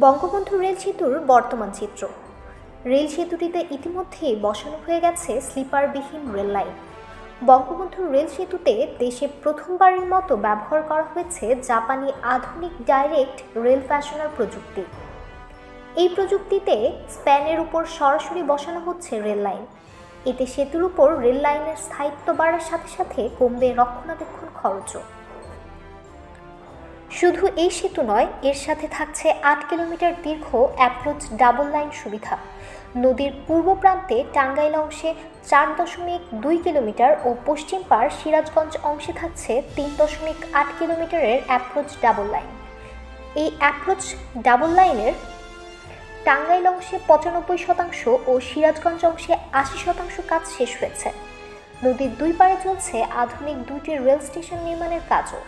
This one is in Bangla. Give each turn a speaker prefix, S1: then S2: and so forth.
S1: বঙ্গবন্ধু রেল সেতুর বর্তমান চিত্র। রেল সেতুটিতে ইতিমধ্যেই বসানো হয়ে গেছে স্লিপারবিহীন রেল লাইন। বঙ্গবন্ধু রেল সেতুতে দেশে প্রথমবারের মতো ব্যবহার করা হয়েছে জাপানি আধুনিক ডাইরেক্ট রেল ফ্যাশনার প্রযুক্তি। এই প্রযুক্তিতে স্প্যানের উপর সরাসরি বসানো হচ্ছে রেল লাইন। এতে সেতুর উপর রেল লাইনের স্থায়িত্ব বাড়ার সাথে সাথে কমবে রক্ষণাবেক্ষণ খরচও। শুধু এই সেতু নয়, এর সাথে থাকছে ৮ কিলোমিটার দীর্ঘ অ্যাপ্রোচ ডাবল লাইন সুবিধা। নদীর পূর্ব প্রান্তে টাঙ্গাইল অংশে ৪.২ কিলোমিটার ও পশ্চিম পাড় সিরাজগঞ্জ অংশে থাকছে ৩.৮ কিলোমিটারের অ্যাপ্রোচ ডাবল লাইন। এই অ্যাপ্রোচ ডাবল লাইনের টাঙ্গাইল অংশে ৯৫% ও সিরাজগঞ্জ অংশে ৮০% কাজ শেষ হয়েছে। নদীর দুই পাড়ে চলছে আধুনিক দুইটি রেল স্টেশন নির্মাণের কাজও।